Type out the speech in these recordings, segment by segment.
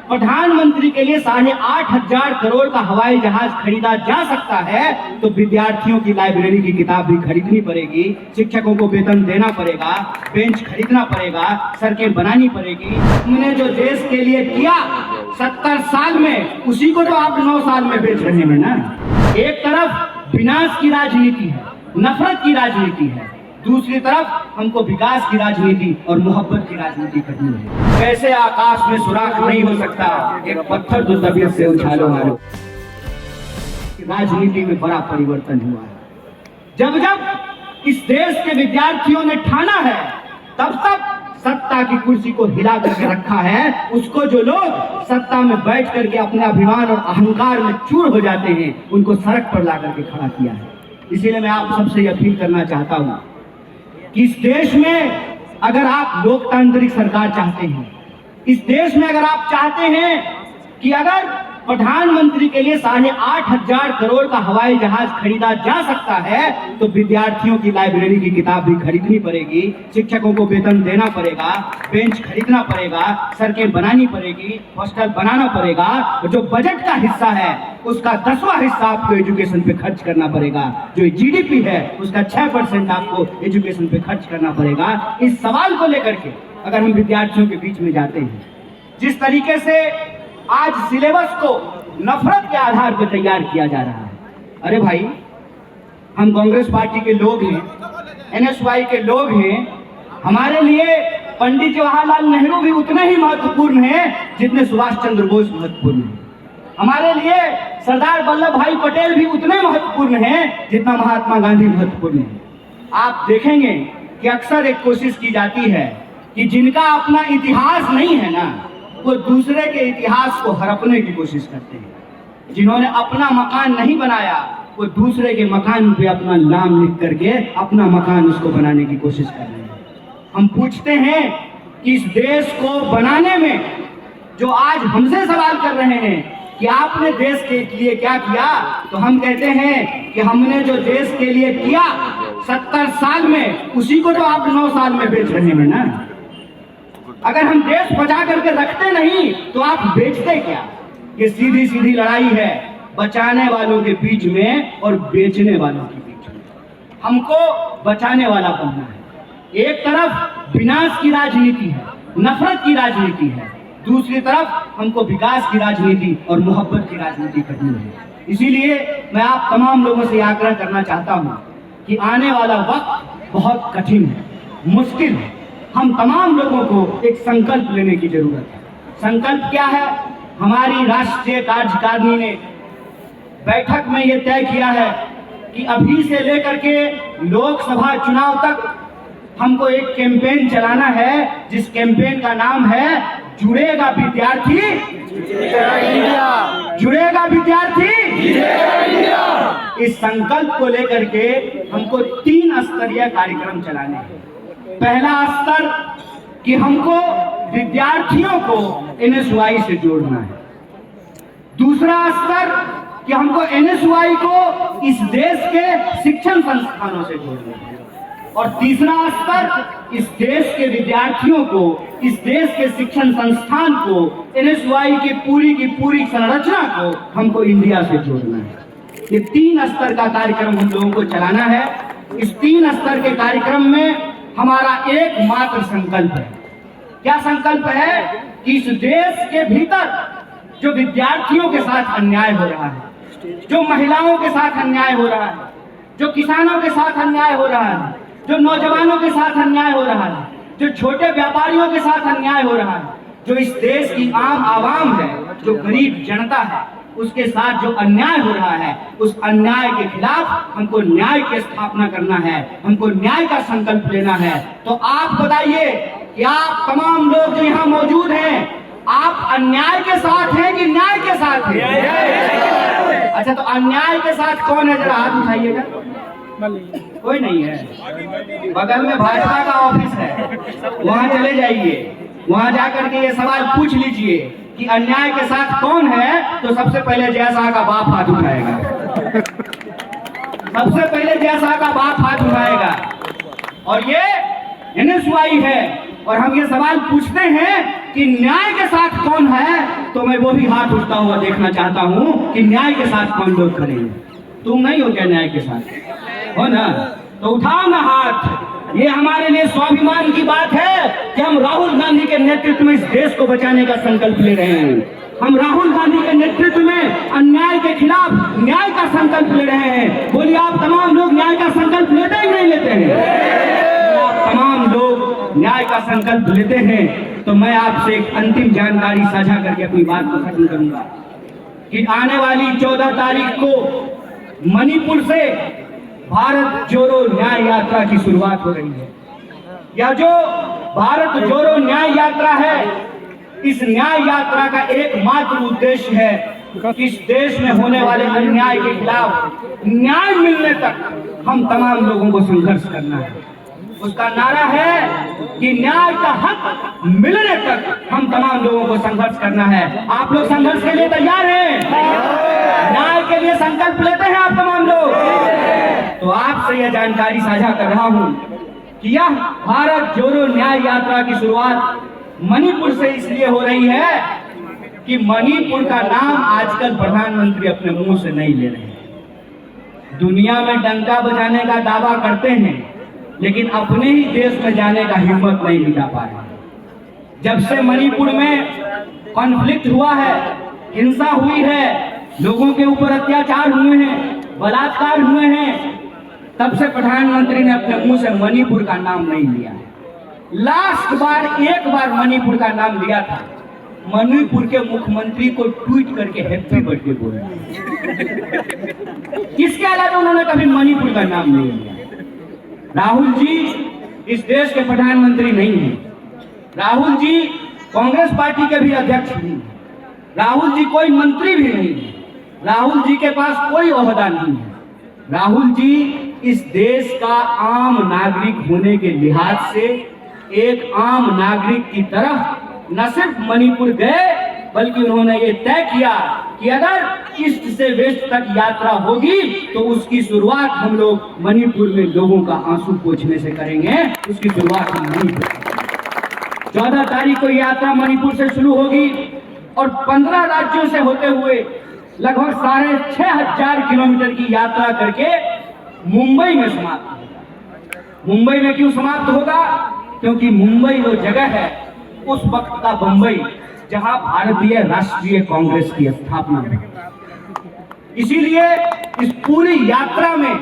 प्रधानमंत्री के लिए 8,500 करोड़ का हवाई जहाज खरीदा जा सकता है, तो विद्यार्थियों की लाइब्रेरी की किताब भी खरीदनी पड़ेगी, शिक्षकों को वेतन देना पड़ेगा, बेंच खरीदना पड़ेगा, सड़कें बनानी पड़ेगी। हमने जो देश के लिए किया 70 साल में, उसी को तो आप 9 साल में बेच रहे हैं ना। एक तरफ विनाश की राजनीति है, नफरत की राजनीति है, दूसरी तरफ हमको विकास की राजनीति और मोहब्बत की राजनीति करनी है। कैसे आकाश में सुराख नहीं हो सकता, एक पत्थर जो तबीयत से उछालो मारो। राजनीति में बड़ा परिवर्तन हुआ है। जब जब इस देश के विद्यार्थियों ने ठाना है, तब तक सत्ता की कुर्सी को हिला करके रखा है। उसको जो लोग सत्ता में बैठ करके अपने अभिमान और अहंकार में चूर हो जाते हैं, उनको सड़क पर ला करके खड़ा किया है। इसीलिए मैं आप सबसे अपील करना चाहता हूँ कि इस देश में अगर आप लोकतांत्रिक सरकार चाहते हैं, इस देश में अगर आप चाहते हैं कि अगर प्रधानमंत्री के लिए 8,500 करोड़ का हवाई जहाज खरीदा जा सकता है, तो विद्यार्थियों की लाइब्रेरी की किताब भी खरीदनी पड़ेगी, शिक्षकों को वेतन देना पड़ेगा, बेंच खरीदना पड़ेगा, सड़कें बनानी पड़ेगी, हॉस्टल बनाना पड़ेगा। जो बजट का हिस्सा है उसका 10वां हिस्सा आपको एजुकेशन पे खर्च करना पड़ेगा। जो जीडीपी है उसका 6% आपको एजुकेशन पे खर्च करना पड़ेगा। इस सवाल को लेकर के अगर हम विद्यार्थियों के बीच में जाते हैं, जिस तरीके से आज सिलेबस को नफरत के आधार पर तैयार किया जा रहा है, अरे भाई, हम कांग्रेस पार्टी के लोग हैं, एनएसवाई के लोग हैं। हमारे लिए पंडित जवाहरलाल नेहरू भी उतने ही महत्वपूर्ण हैं जितने सुभाष चंद्र बोस महत्वपूर्ण हैं। हमारे लिए सरदार वल्लभ भाई पटेल भी उतने महत्वपूर्ण हैं जितना महात्मा गांधी महत्वपूर्ण है। आप देखेंगे कि अक्सर एक कोशिश की जाती है कि जिनका अपना इतिहास नहीं है ना, वो दूसरे के इतिहास को हड़पने की कोशिश करते हैं। जिन्होंने अपना मकान नहीं बनाया, वो दूसरे के मकान पे अपना नाम लिख करके अपना मकान उसको बनाने की कोशिश कर रहे हैं। हम पूछते हैं कि इस देश को बनाने में जो आज हमसे सवाल कर रहे हैं कि आपने देश के लिए क्या किया, तो हम कहते हैं कि हमने जो देश के लिए किया 70 साल में, उसी को तो आप 9 साल में बेच रहे हैं ना। अगर हम देश बचा करके रखते नहीं तो आप बेचते क्या। ये सीधी सीधी लड़ाई है बचाने वालों के बीच में और बेचने वालों के बीच में। हमको बचाने वाला बनना है। एक तरफ विनाश की राजनीति है, नफरत की राजनीति है, दूसरी तरफ हमको विकास की राजनीति और मोहब्बत की राजनीति करनी है। इसीलिए मैं आप तमाम लोगों से आग्रह करना चाहता हूँ कि आने वाला वक्त बहुत कठिन है, मुश्किल है। हम तमाम लोगों को एक संकल्प लेने की जरूरत है। संकल्प क्या है? हमारी राष्ट्रीय कार्यकारिणी ने बैठक में ये तय किया है कि अभी से लेकर के लोकसभा चुनाव तक हमको एक कैंपेन चलाना है, जिस कैंपेन का नाम है जुड़ेगा विद्यार्थी जुड़ेगा विद्यार्थी। इस संकल्प को लेकर के हमको 3 स्तरीय कार्यक्रम चलाने हैं। पहला स्तर कि हमको विद्यार्थियों को एनएसवाई से जोड़ना है। दूसरा स्तर कि हमको एनएसवाई को इस देश के शिक्षण संस्थानों से जोड़ना है। और तीसरा स्तर इस देश के विद्यार्थियों को, इस देश के शिक्षण संस्थान को, एनएसवाई की पूरी संरचना को हमको इंडिया से जोड़ना है। ये 3 स्तर का कार्यक्रम हम लोगों को चलाना है। इस 3 स्तर के कार्यक्रम में हमारा एकमात्र संकल्प है। क्या संकल्प है? कि इस देश के भीतर जो विद्यार्थियों के साथ अन्याय हो रहा है, जो महिलाओं के साथ अन्याय हो रहा है, जो किसानों के साथ अन्याय हो रहा है, जो नौजवानों के साथ अन्याय हो रहा है, जो छोटे व्यापारियों के साथ अन्याय हो रहा है, जो इस देश की आम आवाम है, जो गरीब जनता है, उसके साथ जो अन्याय हो रहा है, उस अन्याय के खिलाफ हमको न्याय की स्थापना करना है, हमको न्याय का संकल्प लेना है। तो आप बताइए कि आप तमाम लोग जो यहाँ मौजूद हैं, आप अन्याय के साथ हैं कि न्याय के साथ हैं? अच्छा, तो अन्याय के साथ कौन है? जरा हाथ उठाइएगा। कोई नहीं है। बगल में भाजपा का ऑफिस है, वहाँ चले जाइए, वहाँ जाकर के ये सवाल पूछ लीजिए कि अन्याय के साथ कौन है। तो सबसे पहले जय शाह का बाप हाथ उठाएगा। सबसे पहले जय शाह का बाप हाथ उठाएगा। और ये एनएसवाई है। और हम ये सवाल पूछते हैं कि न्याय के साथ कौन है, तो मैं वो भी हाथ उठता हुआ देखना चाहता हूँ कि न्याय के साथ कौन लोग खड़े हैं। तुम नहीं हो क्या न्याय के साथ? हो ना? तो उठाओ ना हाथ। ये हमारे लिए स्वाभिमान की बात है कि हम राहुल गांधी के नेतृत्व में इस देश को बचाने का संकल्प ले रहे हैं। हम राहुल गांधी के नेतृत्व में अन्याय के खिलाफ न्याय का संकल्प ले रहे हैं। बोलिए, आप तमाम लोग न्याय का संकल्प लेते हैं कि नहीं लेते हैं? आप तमाम लोग न्याय का संकल्प लेते हैं तो मैं आपसे एक अंतिम जानकारी साझा करके अपनी बात को खत्म करूंगा कि आने वाली 14 तारीख को मणिपुर से भारत जोड़ो न्याय यात्रा की शुरुआत हो रही है। यह जो भारत जोड़ो न्याय यात्रा है, इस न्याय यात्रा का एकमात्र उद्देश्य है कि इस देश में होने वाले अन्याय के खिलाफ न्याय मिलने तक हम तमाम लोगों को संघर्ष करना है। उसका नारा है कि न्याय का हक मिलने तक हम तमाम लोगों को संघर्ष करना है। आप लोग संघर्ष के लिए तैयार हैं? न्याय के लिए संकल्प लेते हैं आप तमाम लोग? तो आपसे यह जानकारी साझा कर रहा हूं कि यह भारत जोड़ो न्याय यात्रा की शुरुआत मणिपुर से इसलिए हो रही है कि मणिपुर का नाम आजकल प्रधानमंत्री अपने मुंह से नहीं ले रहे हैं। दुनिया में डंका बजाने का दावा करते हैं, लेकिन अपने ही देश में जाने का हिम्मत नहीं जुटा पा रहे। जब से मणिपुर में कॉन्फ्लिक्ट हुआ है, हिंसा हुई है, लोगों के ऊपर अत्याचार हुए हैं, बलात्कार हुए हैं, तब से प्रधानमंत्री ने अपने मुंह से मणिपुर का नाम नहीं लिया है। लास्ट बार एक बार मणिपुर का नाम लिया था, मणिपुर के मुख्यमंत्री को ट्वीट करके हैप्पी बर्थडे बोला। इसके अलावा उन्होंने कभी मणिपुर का नाम नहीं लिया। राहुल जी इस देश के प्रधानमंत्री नहीं हैं। राहुल जी कांग्रेस पार्टी के भी अध्यक्ष नहीं हैं। राहुल जी कोई मंत्री भी नहीं है। राहुल जी के पास कोई ओहदा नहीं है। राहुल जी इस देश का आम नागरिक होने के लिहाज से एक आम नागरिक की तरह न सिर्फ मणिपुर गए, बल्कि उन्होंने ये तय किया कि अगर ईस्ट से वेस्ट तक यात्रा होगी तो उसकी शुरुआत हम लोग मणिपुर में लोगों का आंसू पोंछने से करेंगे। उसकी शुरुआत हम मणिपुर 14 तारीख को यात्रा मणिपुर से शुरू होगी और 15 राज्यों से होते हुए लगभग 6,500 किलोमीटर की यात्रा करके मुंबई में समाप्त होगा। मुंबई में क्यों समाप्त होगा? क्योंकि मुंबई वो जगह है, उस वक्त का बंबई, जहां भारतीय राष्ट्रीय कांग्रेस की स्थापना हुई। इसीलिए इस पूरी यात्रा में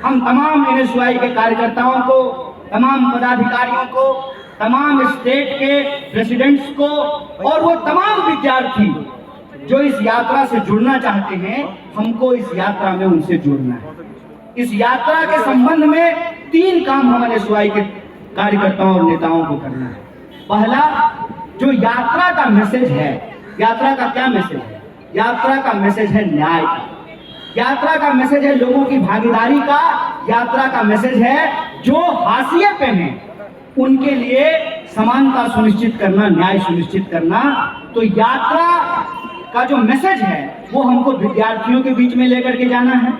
हम तमाम NSY के कार्यकर्ताओं को, तमाम पदाधिकारियों को, तमाम स्टेट के प्रेसिडेंट्स को और वो तमाम विद्यार्थी जो इस यात्रा से जुड़ना चाहते हैं, हमको इस यात्रा में उनसे जुड़ना है। इस यात्रा के संबंध में 3 काम हम NSY के कार्यकर्ताओं और नेताओं को करना है। पहला, जो यात्रा का मैसेज है, यात्रा का क्या मैसेज है? यात्रा का मैसेज है न्याय का। यात्रा का मैसेज है लोगों की भागीदारी का। यात्रा का मैसेज है जो हाशिए पे हैं उनके लिए समानता सुनिश्चित करना, न्याय सुनिश्चित करना। तो यात्रा का जो मैसेज है वो हमको विद्यार्थियों के बीच में लेकर के जाना है,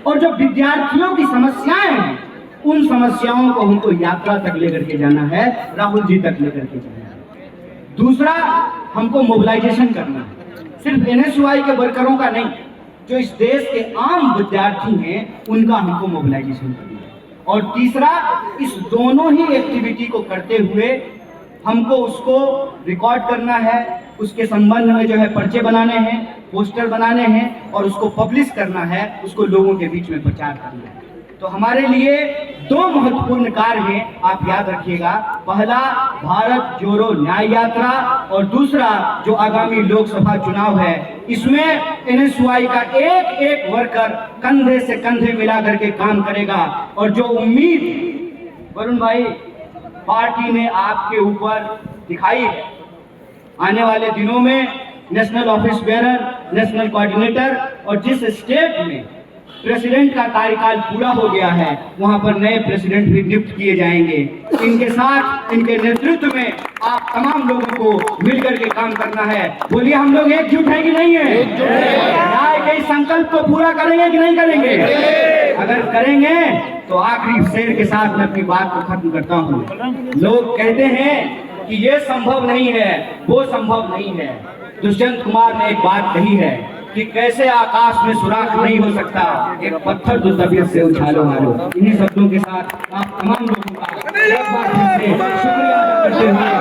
और जो विद्यार्थियों की समस्याएं हैं उन समस्याओं को हमको यात्रा तक लेकर के जाना है, राहुल जी तक लेकर के जाना है। दूसरा, हमको मोबिलाइजेशन करना है, सिर्फ NSY के वर्करों का नहीं, जो इस देश के आम विद्यार्थी हैं उनका हमको मोबिलाइजेशन करना है। और तीसरा, इस दोनों ही एक्टिविटी को करते हुए हमको उसको रिकॉर्ड करना है, उसके संबंध में जो है पर्चे बनाने हैं, पोस्टर बनाने हैं और उसको पब्लिश करना है, उसको लोगों के बीच में प्रचार करना है। तो हमारे लिए 2 महत्वपूर्ण कार्य हैं, आप याद रखिएगा। पहला, भारत जोड़ो न्याय यात्रा, और दूसरा, जो आगामी लोकसभा चुनाव है, इसमें NSY का एक एक वर्कर कंधे से कंधे मिला करके काम करेगा। और जो उम्मीद वरुण भाई पार्टी ने आपके ऊपर दिखाई है, आने वाले दिनों में national office bearer, national coordinator, और जिस स्टेट में प्रेसिडेंट का कार्यकाल पूरा हो गया है वहां पर नए प्रेसिडेंट भी नियुक्त किए जाएंगे। इनके साथ, इनके नेतृत्व में आप तमाम लोगों को मिलकर के काम करना है। बोलिए, हम लोग एकजुट है कि नहीं है? न्याय के संकल्प को पूरा करेंगे कि नहीं करेंगे? अगर करेंगे तो आखिरी शेर के साथ मैं अपनी बात को खत्म करता हूँ। लोग कहते हैं कि ये संभव नहीं है, वो संभव नहीं है। दुष्यंत कुमार ने एक बात कही है कि कैसे आकाश में सुराख नहीं हो सकता, एक पत्थर तो तबीयत से उछालो मारो। इन्हीं शब्दों के साथ आप तमाम लोगों का एक बार फिर से शुक्रिया अदा करते हुए